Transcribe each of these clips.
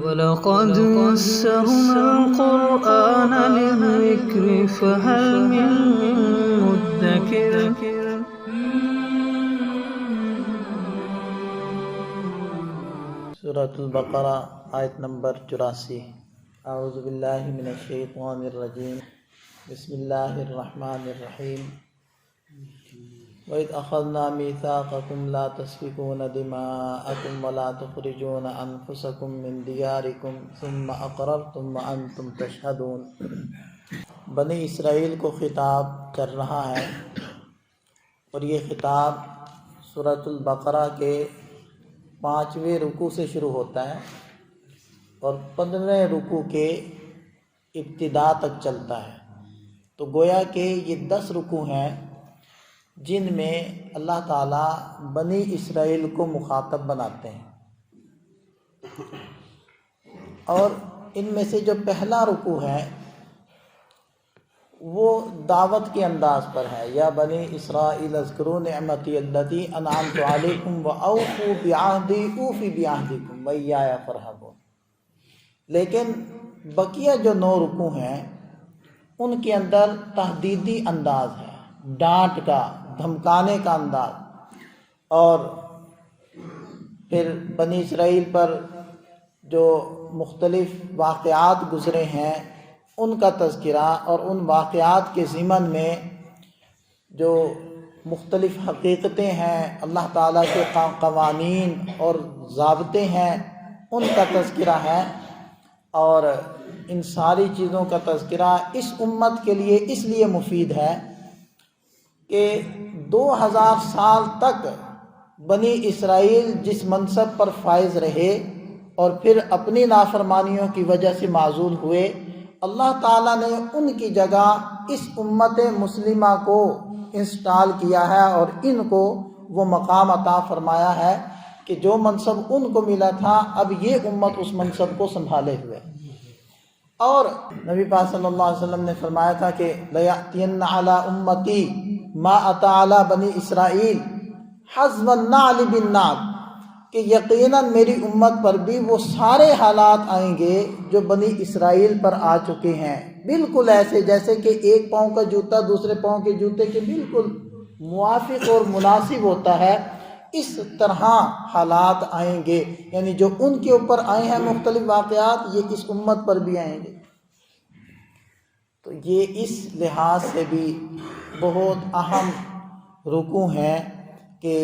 وَلَقَدْ يَسَّرْنَا الْقُرْآنَ لِلذِّكْرِ فَهَلْ مِن مُّدَّكِرٍ سورۃ البقرہ آیت نمبر 84۔ اعوذ باللہ من الشیطان الرجیم، بسم اللہ الرحمن الرحیم۔ وَإِذْ أَخَذْنَا مِيثَاقَكُمْ لَا تَسْفِكُونَ دِمَاءَكُمْ وَلَا تُخْرِجُونَ أَنفُسَكُمْ مِنْ دِيَارِكُمْ ثُمَّ أَقْرَرْتُمْ وَأَنْتُمْ تَشْهَدُونَ۔ بنی اسرائیل کو خطاب کر رہا ہے، اور یہ خطاب سورۃ البقرہ کے 5ویں رکوع سے شروع ہوتا ہے اور 15ویں رکوع کے ابتدا تک چلتا ہے۔ تو گویا کہ یہ 10 رکوع ہیں جن میں اللہ تعالیٰ بنی اسرائیل کو مخاطب بناتے ہیں، اور ان میں سے جو پہلا رکوع ہے وہ دعوت کے انداز پر ہے، یا بنی اسرائیل اذکروا نعمتی التی انعمت علیکم واوفوا بعہدی اوفی بعہدکم وایایا فارہبون۔ لیکن بقیہ جو 9 رکوع ہیں ان کے اندر تحدیدی انداز ہے، ڈانٹ کا، دھمکانے کا انداز، اور پھر بنی اسرائیل پر جو مختلف واقعات گزرے ہیں ان کا تذکرہ، اور ان واقعات کے ضمن میں جو مختلف حقیقتیں ہیں، اللہ تعالیٰ کے قوانین اور ضابطے ہیں، ان کا تذکرہ ہے۔ اور ان ساری چیزوں کا تذکرہ اس امت کے لیے اس لیے مفید ہے کہ 2000 سال تک بنی اسرائیل جس منصب پر فائز رہے اور پھر اپنی نافرمانیوں کی وجہ سے معزول ہوئے، اللہ تعالیٰ نے ان کی جگہ اس امت مسلمہ کو انسٹال کیا ہے، اور ان کو وہ مقام عطا فرمایا ہے کہ جو منصب ان کو ملا تھا اب یہ امت اس منصب کو سنبھالے ہوئے۔ اور نبی پاک صلی اللہ علیہ وسلم نے فرمایا تھا کہ لَيَأْتِيَنَّ عَلَىٰ أُمَّتِي مَا أَتَىٰ عَلَىٰ بَنِي إِسْرَائِيلَ حَذْوَ النَّعْلِ بِالنَّعْلِ، کہ یقیناً میری امت پر بھی وہ سارے حالات آئیں گے جو بنی اسرائیل پر آ چکے ہیں، بالکل ایسے جیسے کہ ایک پاؤں کا جوتا دوسرے پاؤں کے جوتے کے بالکل موافق اور مناسب ہوتا ہے، اس طرح حالات آئیں گے، یعنی جو ان کے اوپر آئے ہیں مختلف واقعات، یہ اس امت پر بھی آئیں گے۔ تو یہ اس لحاظ سے بھی بہت اہم رکوع ہیں کہ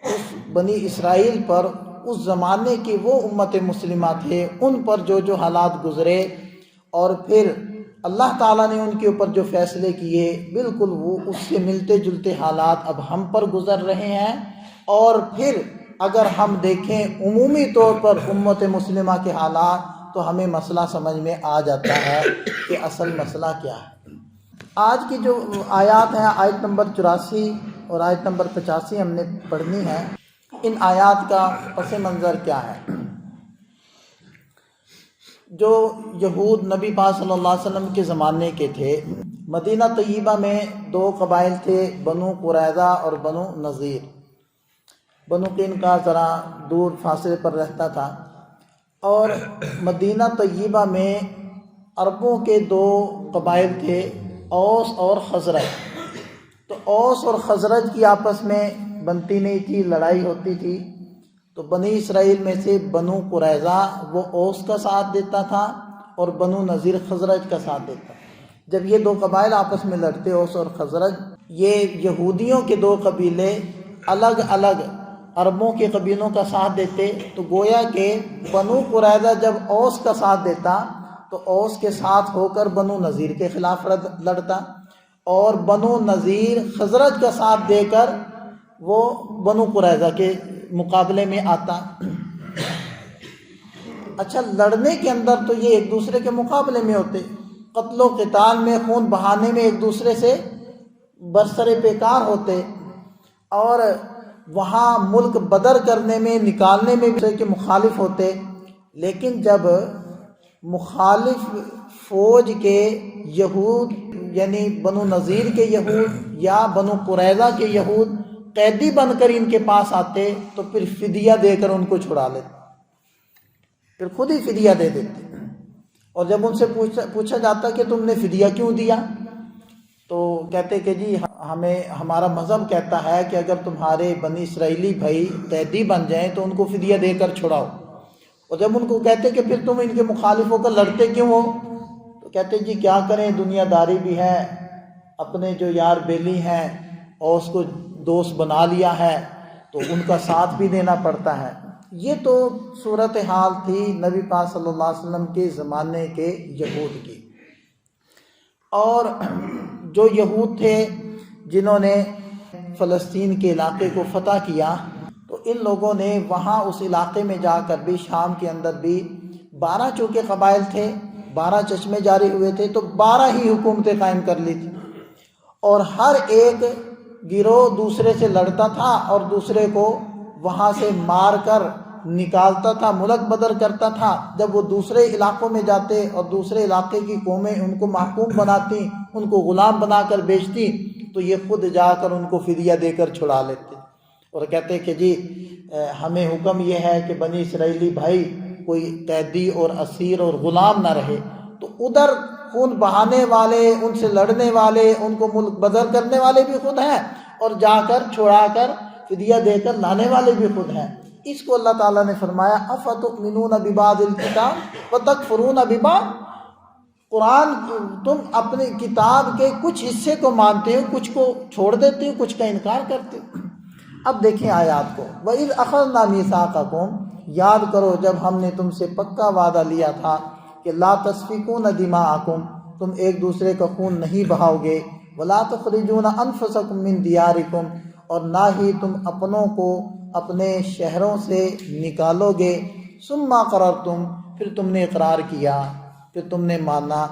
اس بنی اسرائیل پر اس زمانے کے وہ امت مسلمہ تھے، ان پر جو جو حالات گزرے، اور پھر اللہ تعالیٰ نے ان کے اوپر جو فیصلے کیے، بالکل وہ اس سے ملتے جلتے حالات اب ہم پر گزر رہے ہیں۔ اور پھر اگر ہم دیکھیں عمومی طور پر امت مسلمہ کے حالات، تو ہمیں مسئلہ سمجھ میں آ جاتا ہے کہ اصل مسئلہ کیا ہے۔ آج کی جو آیات ہیں، آیت نمبر 84 اور آیت نمبر 85 ہم نے پڑھنی ہے۔ ان آیات کا پس منظر کیا ہے؟ جو یہود نبی پاک صلی اللہ علیہ وسلم کے زمانے کے تھے، مدینہ طیبہ میں 2 قبائل تھے، بنو قریظہ اور بنو نذیر۔ بنو قینقاع ذرا دور فاصلے پر رہتا تھا، اور مدینہ طیبہ میں عربوں کے 2 قبائل تھے، اوس اور خزرج۔ تو اوس اور خزرج کی آپس میں بنتی نہیں تھی، لڑائی ہوتی تھی۔ تو بنی اسرائیل میں سے بنو قریظہ وہ اوس کا ساتھ دیتا تھا، اور بنو نذیر خزرج کا ساتھ دیتا۔ جب یہ 2 قبائل آپس میں لڑتے، اوس اور خزرج، یہ یہودیوں کے 2 قبیلے الگ الگ عربوں کے قبیلوں کا ساتھ دیتے، تو گویا کہ بنو قریظہ جب اوس کا ساتھ دیتا تو اوس کے ساتھ ہو کر بنو نذیر کے خلاف لڑتا، اور بنو نذیر خزرج کا ساتھ دے کر وہ بنو قریظہ کے مقابلے میں آتا۔ اچھا، لڑنے کے اندر تو یہ ایک دوسرے کے مقابلے میں ہوتے، قتل و قتال میں، خون بہانے میں ایک دوسرے سے برسر پیکار ہوتے، اور وہاں ملک بدر کرنے میں، نکالنے میں بھی کے مخالف ہوتے۔ لیکن جب مخالف فوج کے یہود، یعنی بنو نذیر کے یہود یا بنو قریظہ کے یہود قیدی بن کر ان کے پاس آتے، تو پھر فدیہ دے کر ان کو چھڑا لیتے۔ پھر خود ہی فدیہ دے دیتے. اور جب ان سے پوچھا جاتا کہ تم نے فدیہ کیوں دیا، تو کہتے کہ جی ہمارا مذہب کہتا ہے کہ اگر تمہارے بنی اسرائیلی بھائی قیدی بن جائیں تو ان کو فدیہ دے کر چھڑاؤ. اور جب ان کو کہتے کہ پھر تم ان کے مخالف ہو کر لڑتے کیوں ہو، تو کہتے جی کیا کریں، دنیا داری بھی ہے، اپنے جو یار بیلی ہیں اور اس کو دوست بنا لیا ہے تو ان کا ساتھ بھی دینا پڑتا ہے. یہ تو صورتحال تھی نبی پاک صلی اللہ علیہ وسلم کے زمانے کے یہود کی. اور جو یہود تھے جنہوں نے فلسطین کے علاقے کو فتح کیا، تو ان لوگوں نے وہاں اس علاقے میں جا کر بھی، شام کے اندر بھی 12 چونکہ قبائل تھے، 12 چشمے جاری ہوئے تھے، تو 12 ہی حکومتیں قائم کر لی تھی. اور ہر ایک گروہ دوسرے سے لڑتا تھا اور دوسرے کو وہاں سے مار کر نکالتا تھا، ملک بدر کرتا تھا. جب وہ دوسرے علاقوں میں جاتے اور دوسرے علاقے کی قومیں ان کو محکوم بناتی، ان کو غلام بنا کر بیچتی، تو یہ خود جا کر ان کو فدیہ دے کر چھڑا لیتے اور کہتے کہ جی ہمیں حکم یہ ہے کہ بنی اسرائیلی بھائی کوئی قیدی اور اسیر اور غلام نہ رہے. تو ادھر خون بہانے والے، ان سے لڑنے والے، ان کو ملک بدر کرنے والے بھی خود ہیں، اور جا کر چھڑا کر فدیہ دے کر لانے والے بھی خود ہیں. اس کو اللہ تعالیٰ نے فرمایا افتؤمنون ببعض الکتاب وتکفرون ببعض. قرآن تم اپنی کتاب کے کچھ حصے کو مانتے ہو، کچھ کو چھوڑ دیتے ہو، کچھ کا انکار کرتے ہو. اب دیکھیں آیات کو. وَإِذْ أَخَذْنَا مِيثَاقَكُمْ، یاد کرو جب ہم نے تم سے پکا وعدہ لیا تھا کہ لا تسفکون دماءکم، تم ایک دوسرے کا خون نہیں بہاؤ گے، ولا تخرجون انفسکم من دیارکم، اور نہ ہی تم اپنوں کو اپنے شہروں سے نکالو گے. ثم اقررتم، پھر تم نے اقرار کیا، پھر تم نے مانا.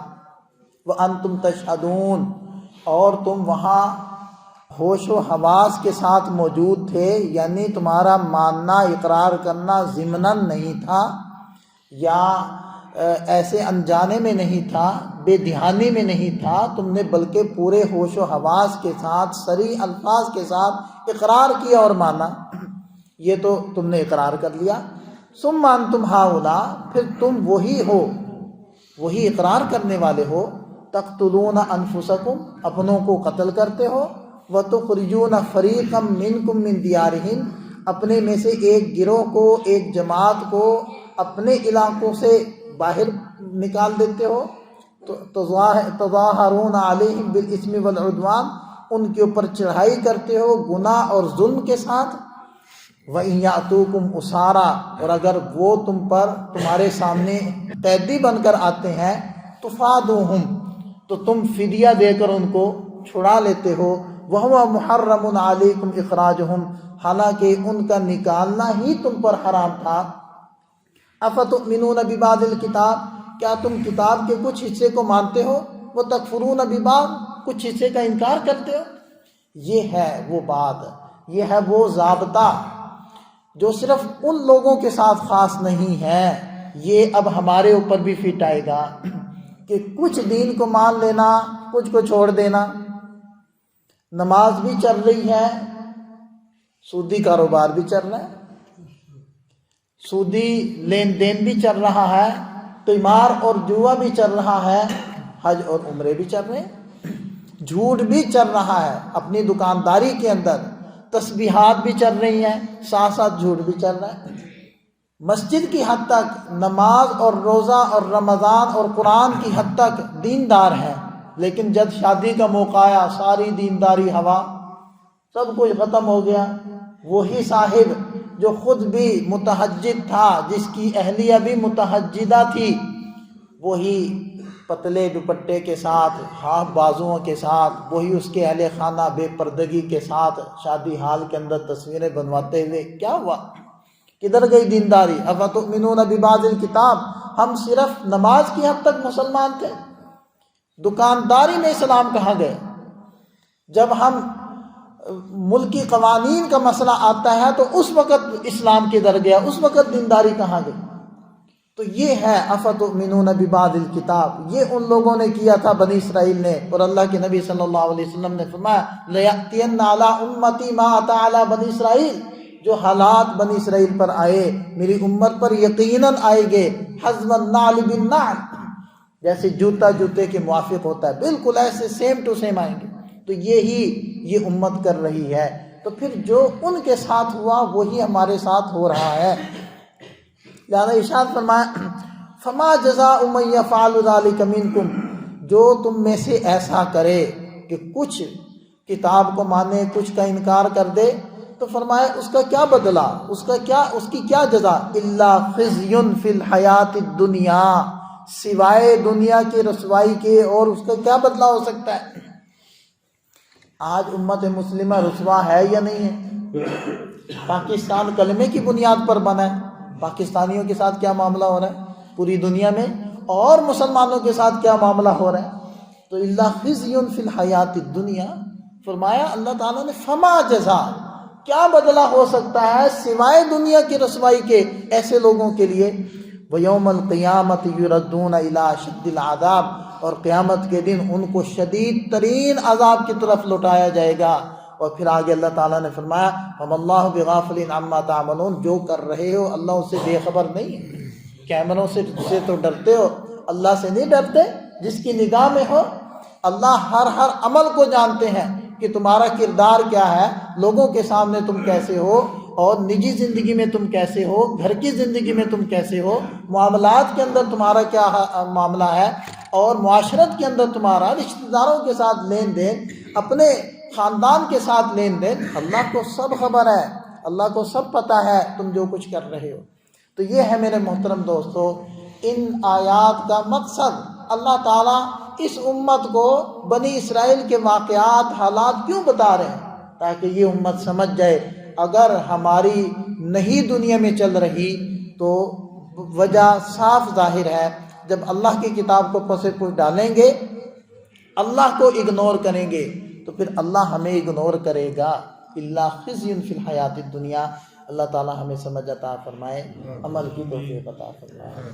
وانتم تشہدون، اور تم وہاں ہوش و حواس کے ساتھ موجود تھے، یعنی تمہارا ماننا، اقرار کرنا ضمناً نہیں تھا یا ایسے انجانے میں نہیں تھا، بے دھیانی میں نہیں تھا، تم نے بلکہ پورے ہوش و حواس کے ساتھ، صریح الفاظ کے ساتھ اقرار کیا اور مانا. یہ تو تم نے اقرار کر لیا. ثم انتم ہؤلاء، پھر تم وہی ہو، وہی اقرار کرنے والے ہو، تقتلون انفسکم، اپنوں کو قتل کرتے ہو، وتخرجون فریقا منکم من دیارہم، اپنے میں سے ایک گروہ کو، ایک جماعت کو اپنے علاقوں سے باہر نکال دیتے ہو. تظاہرون علیہم بالاثم والعدوان، ان کے اوپر چڑھائی کرتے ہو گناہ اور ظلم کے ساتھ. وَإِن يَأْتُوكُمْ أُسَارَىٰ، اور اگر وہ تم پر، تمہارے سامنے قیدی بن کر آتے ہیں، تُفَادُوهُمْ، تو تم فدیہ دے کر ان کو چھڑا لیتے ہو. وَهُوَ مُحَرَّمٌ عَلَيْكُمْ إِخْرَاجُهُمْ، حالانکہ ان کا نکالنا ہی تم پر حرام تھا. افتؤمنون ببعض الکتاب، کیا تم کتاب کے کچھ حصے کو مانتے ہو، وتکفرون ببعض، کچھ حصے کا انکار کرتے ہو. یہ ہے وہ بات، یہ ہے وہ ضابطہ جو صرف ان لوگوں کے ساتھ خاص نہیں ہے، یہ اب ہمارے اوپر بھی فٹ آئے گا کہ کچھ دین کو مان لینا، کچھ کو چھوڑ دینا. نماز بھی چل رہی ہے، سودی کاروبار بھی چل رہا ہے، سودی لین دین بھی چل رہا ہے، قمار اور جوا بھی چل رہا ہے، حج اور عمرے بھی چل رہے ہیں، جھوٹ بھی چل رہا ہے اپنی دکانداری کے اندر، تسبیحات بھی چل رہی ہیں، ساتھ ساتھ جھوٹ بھی چل رہا ہے. مسجد کی حد تک نماز اور روزہ اور رمضان اور قرآن کی حد تک دیندار ہیں، لیکن جب شادی کا موقع آیا ساری دینداری ہوا، سب کچھ ختم ہو گیا. وہی صاحب جو خود بھی متہجد تھا، جس کی اہلیہ بھی متہجدہ تھی، وہی پتلے دوپٹے کے ساتھ، ہاف بازوؤں کے ساتھ، وہی اس کے اہل خانہ بے پردگی کے ساتھ شادی حال کے اندر تصویریں بنواتے ہوئے. کیا ہوا؟ کدھر گئی دینداری؟ افتؤمنون ببعض الکتاب، ہم صرف نماز کی حد تک مسلمان تھے، دکانداری میں اسلام کہاں گئے؟ جب ہم ملکی قوانین کا مسئلہ آتا ہے تو اس وقت اسلام کدھر گیا، اس وقت دینداری کہاں گئی؟ تو یہ ہے افتؤمنون ببعض الکتاب، یہ ان لوگوں نے کیا تھا بنی اسرائیل نے. اور اللہ کے نبی صلی اللہ علیہ وسلم نے فرمایا لَيَأْتِيَنَّ عَلَىٰ أُمَّتِي مَا أَتَىٰ عَلَىٰ بنی اسرائیل، جو حالات بنی اسرائیل پر آئے میری امت پر یقیناً آئیں گے، حزم النعل بالنعل، جیسے جوتا جوتے کے موافق ہوتا ہے، بالکل ایسے سیم ٹو سیم آئیں گے۔ تو یہ امت کر رہی ہے، تو پھر جو ان کے ساتھ ہوا وہی ہمارے ساتھ ہو رہا ہے۔ لہذا ارشاد فرمایا فما جزاء من یفعل ذلک منکم، جو تم میں سے ایسا کرے کہ کچھ کتاب کو مانے کچھ کا انکار کر دے، تو فرمایا اس کا کیا بدلہ، اس کی کیا جزا، الا خزی فی الحیات الدنیا، سوائے دنیا کی رسوائی کے، اور اس کا کیا بدلہ ہو سکتا ہے؟ آج امت مسلمہ رسوا ہے یا نہیں ہے؟ پاکستان کلمے کی بنیاد پر بنا ہے، پاکستانیوں کے ساتھ کیا معاملہ ہو رہا ہے پوری دنیا میں، اور مسلمانوں کے ساتھ کیا معاملہ ہو رہا ہے؟ تو الا خزی فی الحیات الدنیا، فرمایا اللہ تعالیٰ نے فما جزا، کیا بدلہ ہو سکتا ہے سوائے دنیا کی رسوائی کے ایسے لوگوں کے لیے؟ وَيَوْمَ الْقِيَامَةِ يُرَدُّونَ إِلَىٰ شَدِّ الْعَذَابِ، اور قیامت کے دن ان کو شدید ترین عذاب کی طرف لوٹایا جائے گا۔ اور پھر آگے اللہ تعالیٰ نے فرمایا وَمَا اللَّهُ بِغَافِلٍ عَمَّا تَعْمَلُونَ، جو کر رہے ہو اللہ اس سے بے خبر نہیں ہے۔ کیمروں سے تو ڈرتے ہو، اللہ سے نہیں ڈرتے جس کی نگاہ میں ہو؟ اللہ ہر عمل کو جانتے ہیں کہ تمہارا کردار کیا ہے، لوگوں کے سامنے تم کیسے ہو، اور نجی زندگی میں تم کیسے ہو، گھر کی زندگی میں تم کیسے ہو، معاملات کے اندر تمہارا کیا معاملہ ہے، اور معاشرت کے اندر تمہارا رشتہ داروں کے ساتھ لین دین، اپنے خاندان کے ساتھ لین دین، اللہ کو سب خبر ہے، اللہ کو سب پتہ ہے تم جو کچھ کر رہے ہو۔ تو یہ ہے میرے محترم دوستو، ان آیات کا مقصد اللہ تعالیٰ اس امت کو بنی اسرائیل کے واقعات حالات کیوں بتا رہے ہیں؟ تاکہ یہ امت سمجھ جائے اگر ہماری نہیں دنیا میں چل رہی تو وجہ صاف ظاہر ہے، جب اللہ کی کتاب کو پس پش ڈالیں گے، اللہ کو اگنور کریں گے، تو پھر اللہ ہمیں اگنور کرے گا۔ الا خزی فی الحیات الدنیا۔ اللہ تعالی ہمیں سمجھ عطا فرمائے، عمل کی توفیق عطا فرمائے۔